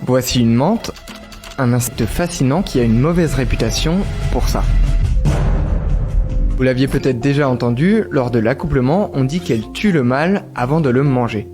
Voici une menthe, un insecte fascinant qui a une mauvaise réputation pour ça. Vous l'aviez peut-être déjà entendu, lors de l'accouplement, on dit qu'elle tue le mâle avant de le manger.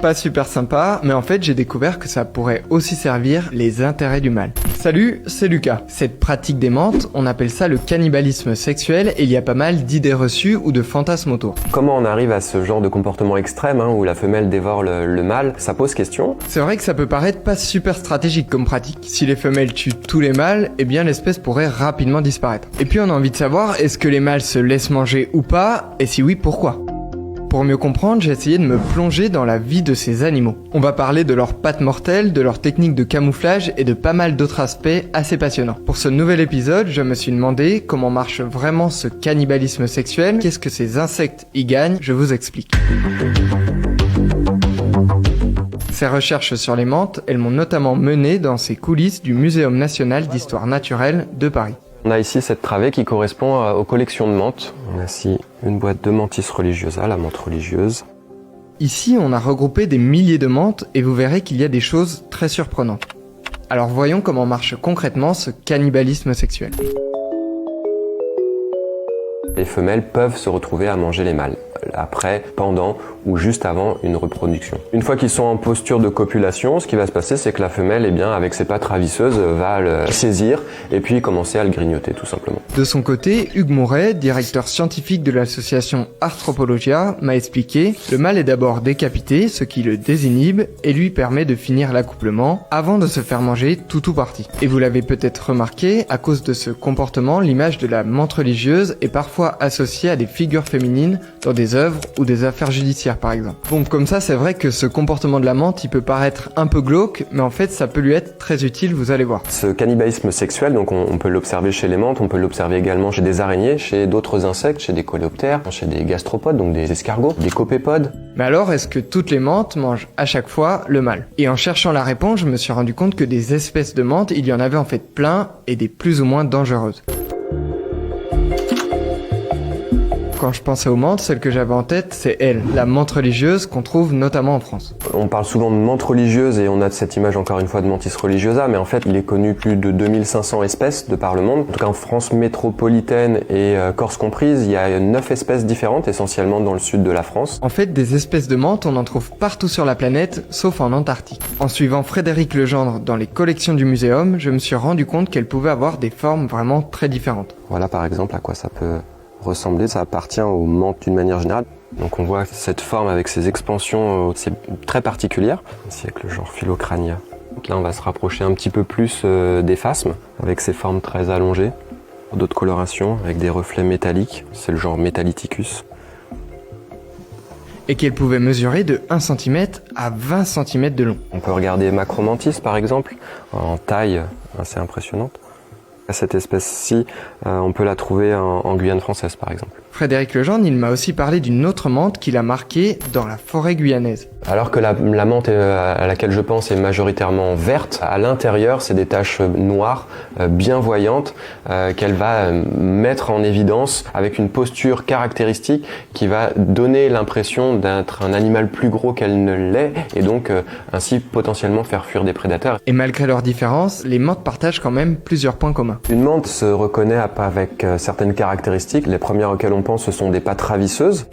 Pas super sympa, mais en fait j'ai découvert que ça pourrait aussi servir les intérêts du mâle. Salut, c'est Lucas. Cette pratique des menthes, on appelle ça le cannibalisme sexuel et il y a pas mal d'idées reçues ou de fantasmes autour. Comment on arrive à ce genre de comportement extrême où la femelle dévore le mâle? Ça pose question. C'est vrai que ça peut paraître pas super stratégique comme pratique. Si les femelles tuent tous les mâles, eh bien l'espèce pourrait rapidement disparaître. Et puis on a envie de savoir, est-ce que les mâles se laissent manger ou pas? Et si oui, pourquoi? Pour mieux comprendre, j'ai essayé de me plonger dans la vie de ces animaux. On va parler de leurs pattes mortelles, de leurs techniques de camouflage et de pas mal d'autres aspects assez passionnants. Pour ce nouvel épisode, je me suis demandé comment marche vraiment ce cannibalisme sexuel, qu'est-ce que ces insectes y gagnent, je vous explique. Ces recherches sur les menthes, elles m'ont notamment mené dans ces coulisses du Muséum national d'histoire naturelle de Paris. On a ici cette travée qui correspond aux collections de menthes. On a ici une boîte de Mantis religiosa, la menthe religieuse. Ici, on a regroupé des milliers de menthes et vous verrez qu'il y a des choses très surprenantes. Alors voyons comment marche concrètement ce cannibalisme sexuel. Les femelles peuvent se retrouver à manger les mâles, après, pendant ou juste avant une reproduction. Une fois qu'ils sont en posture de copulation, ce qui va se passer, c'est que la femelle, avec ses pattes ravisseuses, va le saisir et puis commencer à le grignoter tout simplement. De son côté, Hugues Mouret, directeur scientifique de l'association Arthropologia, m'a expliqué « Le mâle est d'abord décapité, ce qui le désinhibe et lui permet de finir l'accouplement avant de se faire manger tout ou partie. » Et vous l'avez peut-être remarqué, à cause de ce comportement, l'image de la menthe religieuse est parfois associée à des figures féminines dans des œuvres ou des affaires judiciaires par exemple. Bon, comme ça, c'est vrai que ce comportement de la menthe, il peut paraître un peu glauque, mais en fait, ça peut lui être très utile, vous allez voir. Ce cannibalisme sexuel, donc on peut l'observer chez les menthes, on peut l'observer également chez des araignées, chez d'autres insectes, chez des coléoptères, chez des gastropodes, donc des escargots, des copépodes. Mais alors, est-ce que toutes les menthes mangent à chaque fois le mâle? Et en cherchant la réponse, je me suis rendu compte que des espèces de menthes, il y en avait en fait plein, et des plus ou moins dangereuses. Quand je pensais aux menthes, celle que j'avais en tête, c'est elle, la menthe religieuse qu'on trouve notamment en France. On parle souvent de menthe religieuse et on a cette image encore une fois de Mantis religiosa, mais en fait il est connu plus de 2500 espèces de par le monde. En tout cas en France métropolitaine et Corse comprise, il y a 9 espèces différentes, essentiellement dans le sud de la France. En fait, des espèces de menthes, on en trouve partout sur la planète, sauf en Antarctique. En suivant Frédéric Legendre dans les collections du muséum, je me suis rendu compte qu'elles pouvaient avoir des formes vraiment très différentes. Voilà par exemple à quoi ça peut ressembler, ça appartient aux menthes d'une manière générale. Donc on voit cette forme avec ses expansions, c'est très particulière, ici avec le genre Phylocrania. Donc là on va se rapprocher un petit peu plus des phasmes, avec ses formes très allongées, d'autres colorations, avec des reflets métalliques, c'est le genre Metallithicus. Et qu'elle pouvait mesurer de 1 cm à 20 cm de long. On peut regarder Macromantis par exemple, en taille assez impressionnante. Cette espèce-ci, on peut la trouver en Guyane française par exemple. Frédéric Legendre, il m'a aussi parlé d'une autre menthe qu'il a marquée dans la forêt guyanaise. Alors que la menthe à laquelle je pense est majoritairement verte, à l'intérieur c'est des taches noires, bien voyantes, qu'elle va mettre en évidence avec une posture caractéristique qui va donner l'impression d'être un animal plus gros qu'elle ne l'est et donc ainsi potentiellement faire fuir des prédateurs. Et malgré leurs différences, les menthes partagent quand même plusieurs points communs. Une menthe se reconnaît avec certaines caractéristiques. Les premières auxquelles on pense, ce sont des pattes ravisseuses.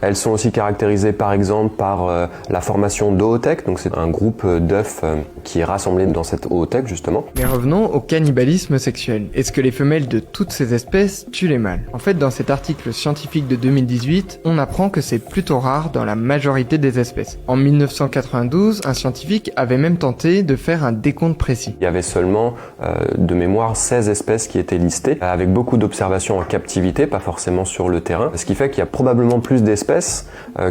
Elles sont aussi caractérisées par exemple par la formation d'oothèques, donc c'est un groupe d'œufs qui est rassemblé dans cette oothèque justement. Mais revenons au cannibalisme sexuel. Est-ce que les femelles de toutes ces espèces tuent les mâles? En fait, dans cet article scientifique de 2018, on apprend que c'est plutôt rare dans la majorité des espèces. En 1992, un scientifique avait même tenté de faire un décompte précis. Il y avait seulement, de mémoire, 16 espèces qui étaient listées, avec beaucoup d'observations en captivité, pas forcément sur le terrain, ce qui fait qu'il y a probablement plus d'espèces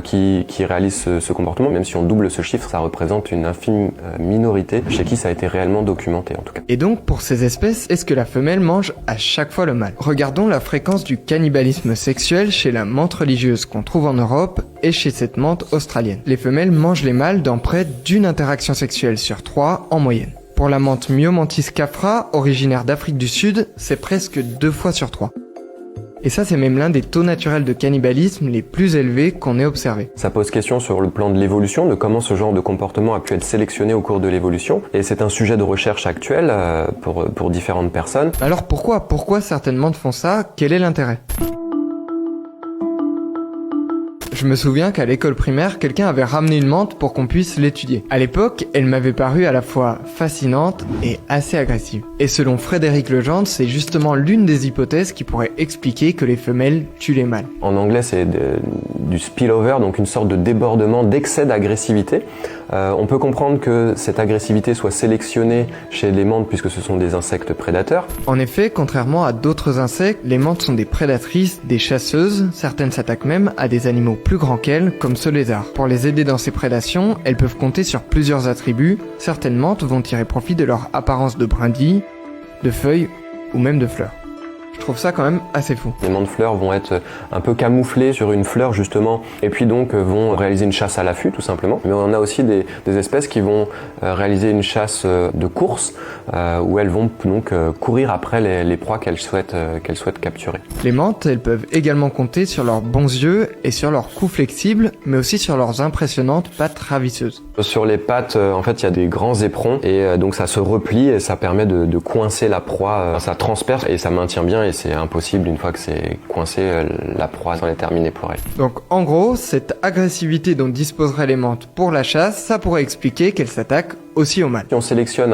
qui réalisent ce comportement. Même si on double ce chiffre, ça représente une infime minorité chez qui ça a été réellement documenté en tout cas. Et donc pour ces espèces, est-ce que la femelle mange à chaque fois le mâle? Regardons la fréquence du cannibalisme sexuel chez la menthe religieuse qu'on trouve en Europe et chez cette menthe australienne. Les femelles mangent les mâles dans près d'une interaction sexuelle sur 3 en moyenne. Pour la menthe Myomantis cafra, originaire d'Afrique du Sud, c'est presque 2 fois sur 3. Et ça, c'est même l'un des taux naturels de cannibalisme les plus élevés qu'on ait observé. Ça pose question sur le plan de l'évolution, de comment ce genre de comportement a pu être sélectionné au cours de l'évolution. Et c'est un sujet de recherche actuel pour différentes personnes. Alors pourquoi certaines mantes font ça? Quel est l'intérêt? Je me souviens qu'à l'école primaire, quelqu'un avait ramené une mante pour qu'on puisse l'étudier. À l'époque, elle m'avait paru à la fois fascinante et assez agressive. Et selon Frédéric Legendre, c'est justement l'une des hypothèses qui pourrait expliquer que les femelles tuent les mâles. En anglais, c'est du spillover, donc une sorte de débordement, d'excès d'agressivité. On peut comprendre que cette agressivité soit sélectionnée chez les mantes puisque ce sont des insectes prédateurs. En effet, contrairement à d'autres insectes, les mantes sont des prédatrices, des chasseuses, certaines s'attaquent même à des animaux plus grands qu'elles, comme ce lézard. Pour les aider dans ces prédations, elles peuvent compter sur plusieurs attributs. Certaines mantes vont tirer profit de leur apparence de brindilles, de feuilles ou même de fleurs. Je trouve ça quand même assez fou. Les mantes fleurs vont être un peu camouflées sur une fleur justement, et puis donc vont réaliser une chasse à l'affût tout simplement. Mais on a aussi des espèces qui vont réaliser une chasse de course, où elles vont donc courir après les proies qu'elles souhaitent capturer. Les mantes, elles peuvent également compter sur leurs bons yeux et sur leurs coups flexibles, mais aussi sur leurs impressionnantes pattes ravisseuses. Sur les pattes, en fait, il y a des grands éperons, et donc ça se replie et ça permet de coincer la proie. Ça transperce et ça maintient bien. Et c'est impossible, une fois que c'est coincé, la proie s'en est terminée pour elle. Donc en gros, cette agressivité dont disposeraient les mantes pour la chasse, ça pourrait expliquer qu'elles s'attaquent aussi au mâle. Si on sélectionne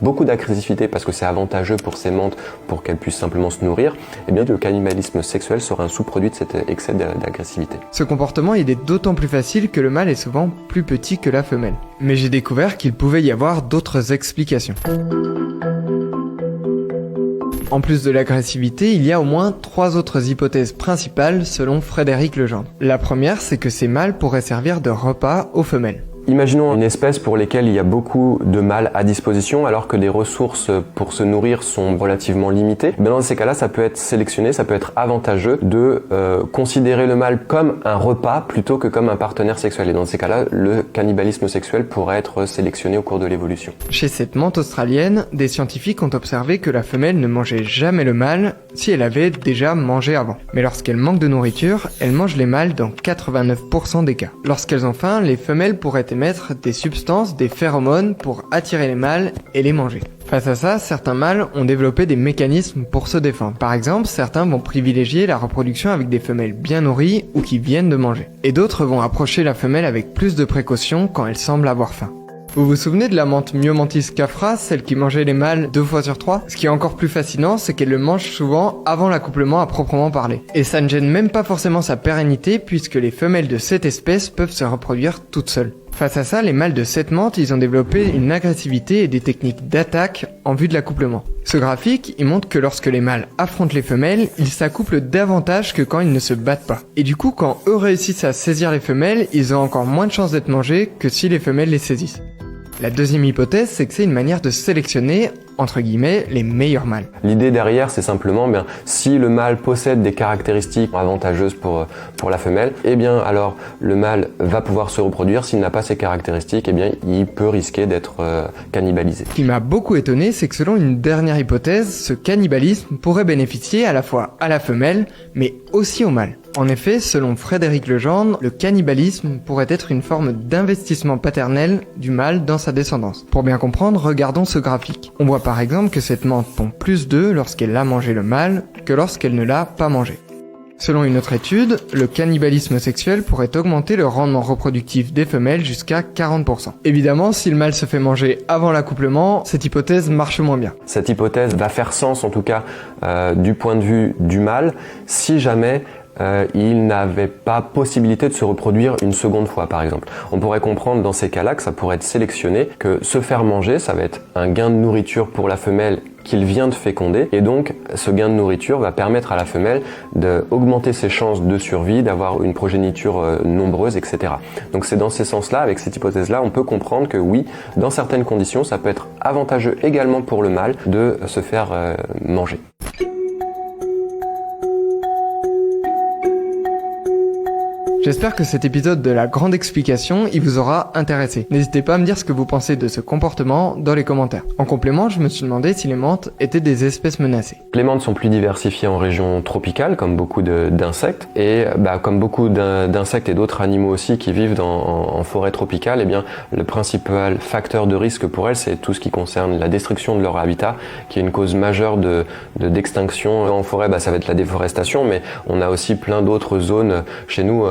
beaucoup d'agressivité parce que c'est avantageux pour ces mantes pour qu'elles puissent simplement se nourrir, eh bien le cannibalisme sexuel sera un sous-produit de cet excès d'agressivité. Ce comportement, il est d'autant plus facile que le mâle est souvent plus petit que la femelle. Mais j'ai découvert qu'il pouvait y avoir d'autres explications. En plus de l'agressivité, il y a au moins 3 autres hypothèses principales selon Frédéric Legendre. La première, c'est que ces mâles pourraient servir de repas aux femelles. Imaginons une espèce pour laquelle il y a beaucoup de mâles à disposition alors que les ressources pour se nourrir sont relativement limitées. Dans ces cas-là, ça peut être sélectionné, ça peut être avantageux de considérer le mâle comme un repas plutôt que comme un partenaire sexuel. Et dans ces cas-là, le cannibalisme sexuel pourrait être sélectionné au cours de l'évolution. Chez cette mante australienne, des scientifiques ont observé que la femelle ne mangeait jamais le mâle si elle avait déjà mangé avant. Mais lorsqu'elle manque de nourriture, elle mange les mâles dans 89% des cas. Lorsqu'elles ont faim, les femelles pourraient émettre des substances, des phéromones pour attirer les mâles et les manger. Face à ça, certains mâles ont développé des mécanismes pour se défendre. Par exemple, certains vont privilégier la reproduction avec des femelles bien nourries ou qui viennent de manger. Et d'autres vont approcher la femelle avec plus de précaution quand elle semble avoir faim. Vous vous souvenez de la mante Myomantis cafra, celle qui mangeait les mâles 2 fois sur 3? Ce qui est encore plus fascinant, c'est qu'elle le mange souvent avant l'accouplement à proprement parler. Et ça ne gêne même pas forcément sa pérennité puisque les femelles de cette espèce peuvent se reproduire toutes seules. Face à ça, les mâles de cette mante, ils ont développé une agressivité et des techniques d'attaque en vue de l'accouplement. Ce graphique, il montre que lorsque les mâles affrontent les femelles, ils s'accouplent davantage que quand ils ne se battent pas. Et du coup, quand eux réussissent à saisir les femelles, ils ont encore moins de chances d'être mangés que si les femelles les saisissent. La deuxième hypothèse, c'est que c'est une manière de sélectionner, entre guillemets, les meilleurs mâles. L'idée derrière, c'est simplement, si le mâle possède des caractéristiques avantageuses pour la femelle, alors le mâle va pouvoir se reproduire. S'il n'a pas ces caractéristiques, il peut risquer d'être cannibalisé. Ce qui m'a beaucoup étonné, c'est que selon une dernière hypothèse, ce cannibalisme pourrait bénéficier à la fois à la femelle, mais aussi au mâle. En effet, selon Frédéric Legendre, le cannibalisme pourrait être une forme d'investissement paternel du mâle dans sa descendance. Pour bien comprendre, regardons ce graphique. On voit par exemple que cette mante pond plus d'œufs lorsqu'elle a mangé le mâle que lorsqu'elle ne l'a pas mangé. Selon une autre étude, le cannibalisme sexuel pourrait augmenter le rendement reproductif des femelles jusqu'à 40%. Évidemment, si le mâle se fait manger avant l'accouplement, cette hypothèse marche moins bien. Cette hypothèse va faire sens en tout cas du point de vue du mâle si jamais il n'avait pas possibilité de se reproduire une seconde fois par exemple. On pourrait comprendre dans ces cas-là que ça pourrait être sélectionné, que se faire manger, ça va être un gain de nourriture pour la femelle qu'il vient de féconder, et donc ce gain de nourriture va permettre à la femelle d'augmenter ses chances de survie, d'avoir une progéniture nombreuse, etc. Donc c'est dans ces sens-là, avec cette hypothèse-là, on peut comprendre que oui, dans certaines conditions, ça peut être avantageux également pour le mâle de se faire manger. J'espère que cet épisode de la grande explication, il vous aura intéressé. N'hésitez pas à me dire ce que vous pensez de ce comportement dans les commentaires. En complément, je me suis demandé si les mantes étaient des espèces menacées. Les mantes sont plus diversifiées en région tropicale, comme beaucoup d'insectes, et comme beaucoup d'insectes et d'autres animaux aussi qui vivent en forêt tropicale, eh bien, le principal facteur de risque pour elles, c'est tout ce qui concerne la destruction de leur habitat, qui est une cause majeure d'extinction. En forêt, ça va être la déforestation, mais on a aussi plein d'autres zones. Chez nous,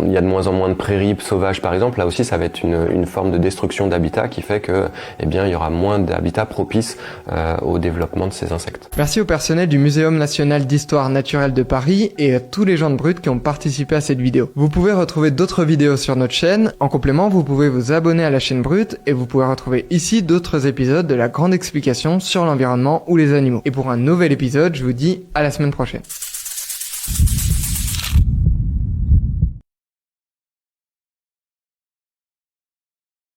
il y a de moins en moins de prairies sauvages, par exemple. Là aussi, ça va être une forme de destruction d'habitat qui fait que, il y aura moins d'habitats propices au développement de ces insectes. Merci au personnel du Muséum national d'histoire naturelle de Paris et à tous les gens de Brut qui ont participé à cette vidéo. Vous pouvez retrouver d'autres vidéos sur notre chaîne. En complément, vous pouvez vous abonner à la chaîne Brut et vous pouvez retrouver ici d'autres épisodes de la grande explication sur l'environnement ou les animaux. Et pour un nouvel épisode, je vous dis à la semaine prochaine.